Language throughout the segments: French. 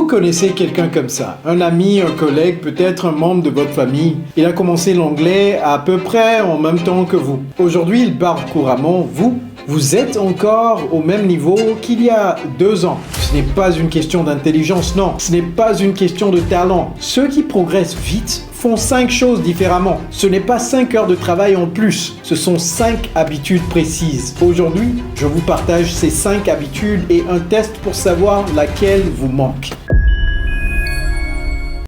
connaissez quelqu'un comme ça, un ami, un collègue, peut-être un membre de votre famille. Il a commencé l'anglais à peu près en même temps que vous. Aujourd'hui, il parle couramment. Vous êtes encore au même niveau qu'il y a 2 ans. Ce n'est pas une question d'intelligence, non. Ce n'est pas une question de talent. Ceux qui progressent vite font 5 choses différemment. Ce n'est pas 5 heures de travail en plus. Ce sont 5 habitudes précises. Aujourd'hui, je vous partage ces 5 habitudes et un test pour savoir laquelle vous manque.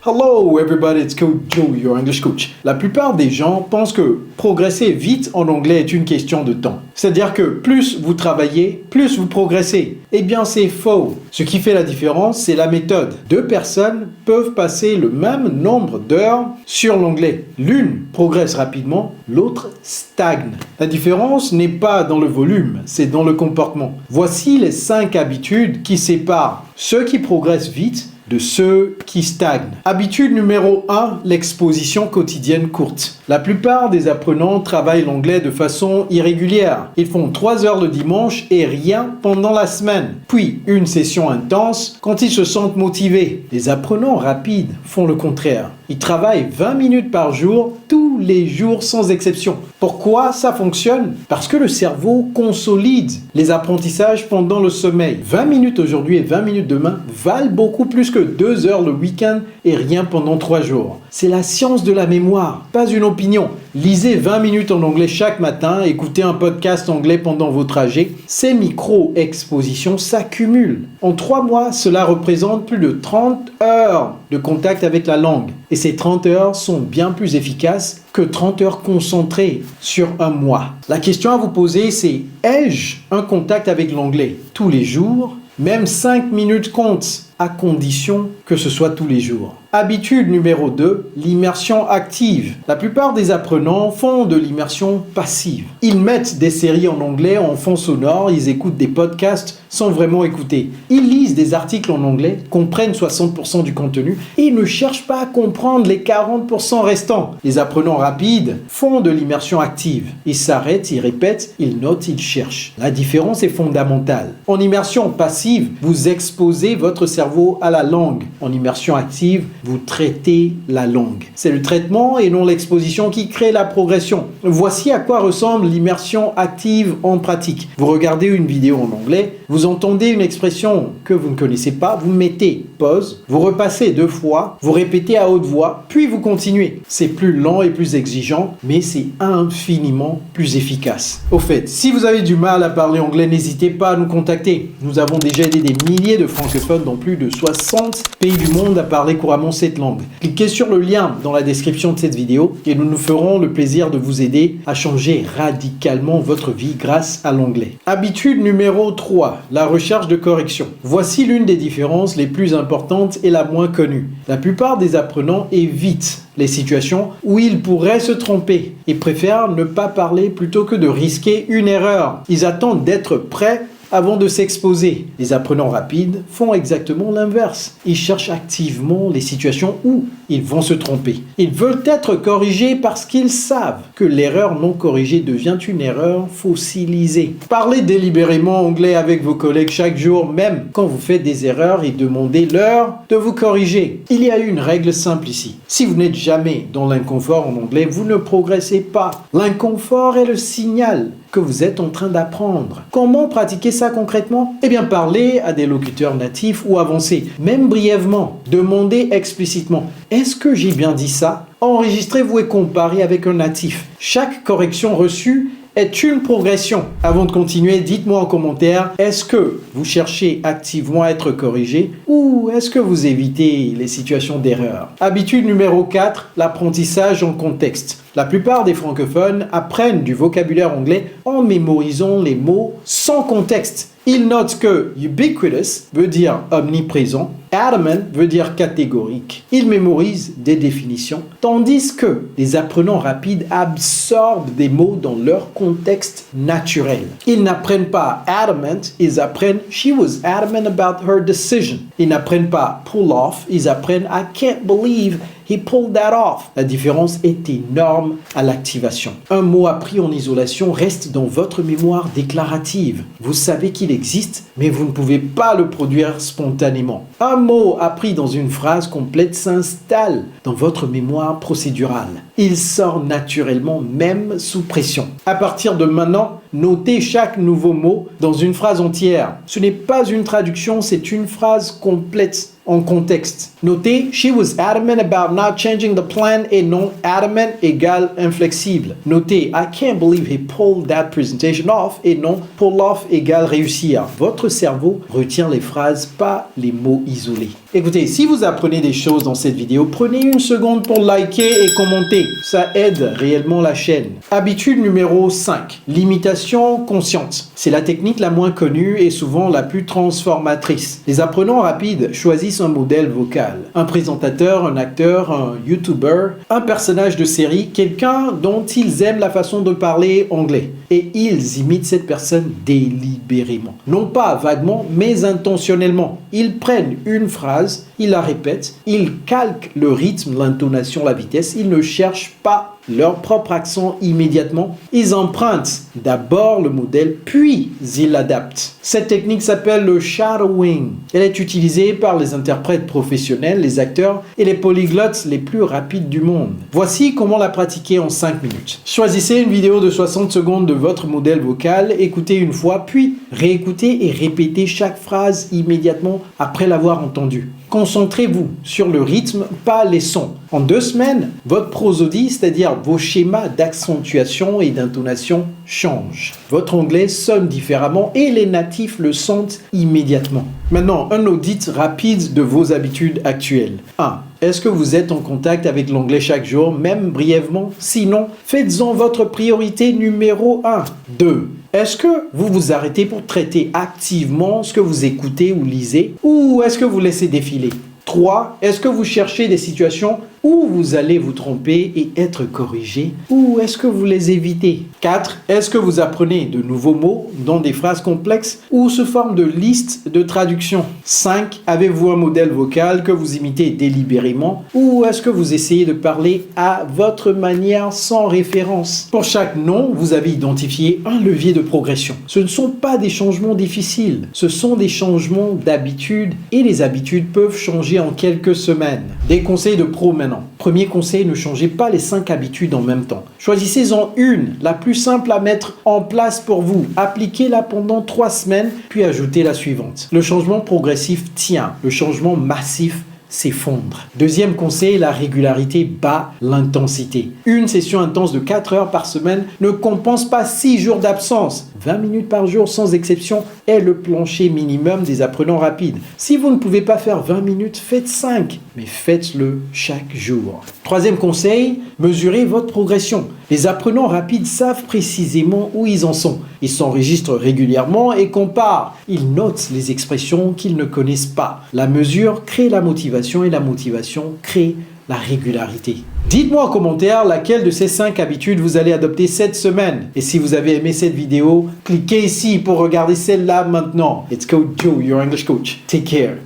Hello everybody, it's Coach Joe, your English coach. La plupart des gens pensent que progresser vite en anglais est une question de temps. C'est-à-dire que plus vous travaillez, plus vous progressez. Eh bien, c'est faux. Ce qui fait la différence, c'est la méthode. 2 personnes peuvent passer le même nombre d'heures sur l'anglais. L'une progresse rapidement, l'autre stagne. La différence n'est pas dans le volume, c'est dans le comportement. Voici les 5 habitudes qui séparent ceux qui progressent vite de ceux qui stagnent. Habitude numéro 1, l'exposition quotidienne courte. La plupart des apprenants travaillent l'anglais de façon irrégulière. Ils font 3 heures le dimanche et rien pendant la semaine. Puis une session intense quand ils se sentent motivés. Les apprenants rapides font le contraire. Ils travaillent 20 minutes par jour, tous les jours sans exception. Pourquoi ça fonctionne? Parce que le cerveau consolide les apprentissages pendant le sommeil. 20 minutes aujourd'hui et 20 minutes demain valent beaucoup plus que 2 heures le week-end et rien pendant 3 jours. C'est la science de la mémoire, pas une opinion. Lisez 20 minutes en anglais chaque matin, écoutez un podcast anglais pendant vos trajets. Ces micro-expositions s'accumulent. En 3 mois, cela représente plus de 30 heures de contact avec la langue. Et ces 30 heures sont bien plus efficaces que 30 heures concentrées sur un mois. La question à vous poser, c'est: ai-je un contact avec l'anglais tous les jours? Même 5 minutes comptent, à condition que ce soit tous les jours. Habitude numéro 2, l'immersion active. La plupart des apprenants font de l'immersion passive. Ils mettent des séries en anglais en fond sonore, ils écoutent des podcasts sans vraiment écouter. Ils lisent des articles en anglais, comprennent 60% du contenu et ils ne cherchent pas à comprendre les 40% restants. Les apprenants rapides font de l'immersion active. Ils s'arrêtent, ils répètent, ils notent, ils cherchent. La différence est fondamentale. En immersion passive, vous exposez votre cerveau à la langue. En immersion active, vous traitez la langue. C'est le traitement et non l'exposition qui crée la progression. Voici à quoi ressemble l'immersion active en pratique. Vous regardez une vidéo en anglais, vous entendez une expression que vous ne connaissez pas, vous mettez pause, vous repassez 2 fois, vous répétez à haute voix, puis vous continuez. C'est plus lent et plus exigeant, mais c'est infiniment plus efficace. Au fait, si vous avez du mal à parler anglais, n'hésitez pas à nous contacter. Nous avons déjà aidé des milliers de francophones dans plus de 60 pays du monde à parler couramment cette langue. Cliquez sur le lien dans la description de cette vidéo et nous nous ferons le plaisir de vous aider à changer radicalement votre vie grâce à l'anglais. Habitude numéro 3, la recherche de correction. Voici l'une des différences les plus importantes et la moins connue. La plupart des apprenants évitent les situations où ils pourraient se tromper et préfèrent ne pas parler plutôt que de risquer une erreur. Ils attendent d'être prêts avant de s'exposer. Les apprenants rapides font exactement l'inverse. Ils cherchent activement les situations où ils vont se tromper. Ils veulent être corrigés parce qu'ils savent que l'erreur non corrigée devient une erreur fossilisée. Parlez délibérément anglais avec vos collègues chaque jour, même quand vous faites des erreurs, et demandez-leur de vous corriger. Il y a une règle simple ici. Si vous n'êtes jamais dans l'inconfort en anglais, vous ne progressez pas. L'inconfort est le signal que vous êtes en train d'apprendre. Comment pratiquer ça concrètement? Eh bien, parlez à des locuteurs natifs ou avancés, même brièvement. Demandez explicitement: est-ce que j'ai bien dit ça? Enregistrez-vous et comparez avec un natif. Chaque correction reçue est une progression. Avant de continuer, dites-moi en commentaire, est-ce que vous cherchez activement à être corrigé ou est-ce que vous évitez les situations d'erreur? Habitude numéro 4, l'apprentissage en contexte. La plupart des francophones apprennent du vocabulaire anglais en mémorisant les mots sans contexte. Ils notent que ubiquitous veut dire omniprésent, adamant veut dire catégorique. Ils mémorisent des définitions, tandis que les apprenants rapides absorbent des mots dans leur contexte naturel. Ils n'apprennent pas adamant, ils apprennent she was adamant about her decision. Ils n'apprennent pas pull off, ils apprennent I can't believe he pulled that off. La différence est énorme à l'activation. Un mot appris en isolation reste dans votre mémoire déclarative. Vous savez qu'il existe, mais vous ne pouvez pas le produire spontanément. Un mot appris dans une phrase complète s'installe dans votre mémoire procédurale. Il sort naturellement même sous pression. À partir de maintenant, notez chaque nouveau mot dans une phrase entière. Ce n'est pas une traduction, c'est une phrase complète en contexte. Notez, she was adamant about not changing the plan et non adamant égale inflexible. Notez, I can't believe he pulled that presentation off et non pull off égale réussir. Votre cerveau retient les phrases, pas les mots isolés. Écoutez, si vous apprenez des choses dans cette vidéo, prenez une seconde pour liker et commenter. Ça aide réellement la chaîne. Habitude numéro 5. L'imitation consciente. C'est la technique la moins connue et souvent la plus transformatrice. Les apprenants rapides choisissent un modèle vocal. Un présentateur, un acteur, un YouTuber, un personnage de série, quelqu'un dont ils aiment la façon de parler anglais. Et ils imitent cette personne délibérément. Non pas vaguement, mais intentionnellement. Ils prennent une phrase, ils la répètent, ils calquent le rythme, l'intonation, la vitesse. Ils ne cherchent pas leur propre accent immédiatement. Ils empruntent d'abord le modèle, puis ils l'adaptent. Cette technique s'appelle le shadowing. Elle est utilisée par les interprètes professionnels, les acteurs et les polyglottes les plus rapides du monde. Voici comment la pratiquer en 5 minutes. Choisissez une vidéo de 60 secondes de votre modèle vocal, écoutez une fois, puis réécoutez et répétez chaque phrase immédiatement après l'avoir entendue. Concentrez-vous sur le rythme, pas les sons. En 2 semaines, votre prosodie, c'est-à-dire vos schémas d'accentuation et d'intonation, changent. Votre anglais sonne différemment et les natifs le sentent immédiatement. Maintenant, un audit rapide de vos habitudes actuelles. 1. Est-ce que vous êtes en contact avec l'anglais chaque jour, même brièvement? Sinon, faites-en votre priorité numéro 1. 2. Est-ce que vous vous arrêtez pour traiter activement ce que vous écoutez ou lisez? Ou est-ce que vous laissez défiler? 3. Est-ce que vous cherchez des situations où vous allez vous tromper et être corrigé? Ou est-ce que vous les évitez? 4. Est-ce que vous apprenez de nouveaux mots dans des phrases complexes ou sous forme de liste de traduction? 5. Avez-vous un modèle vocal que vous imitez délibérément? Ou est-ce que vous essayez de parler à votre manière sans référence? Pour chaque nom, vous avez identifié un levier de progression. Ce ne sont pas des changements difficiles, ce sont des changements d'habitude et les habitudes peuvent changer en quelques semaines. Des conseils de pro maintenant. Premier conseil, ne changez pas les 5 habitudes en même temps. Choisissez-en une, la plus simple à mettre en place pour vous. Appliquez-la pendant 3 semaines, puis ajoutez la suivante. Le changement progressif tient, le changement massif s'effondre. Deuxième conseil, la régularité bat l'intensité. Une session intense de 4 heures par semaine ne compense pas 6 jours d'absence. 20 minutes par jour sans exception est le plancher minimum des apprenants rapides. Si vous ne pouvez pas faire 20 minutes, faites 5, mais faites-le chaque jour. Troisième conseil, mesurez votre progression. Les apprenants rapides savent précisément où ils en sont. Ils s'enregistrent régulièrement et comparent. Ils notent les expressions qu'ils ne connaissent pas. La mesure crée la motivation et la motivation crée la régularité. Dites-moi en commentaire laquelle de ces 5 habitudes vous allez adopter cette semaine. Et si vous avez aimé cette vidéo, cliquez ici pour regarder celle-là maintenant. It's Coach Joe, your English coach. Take care.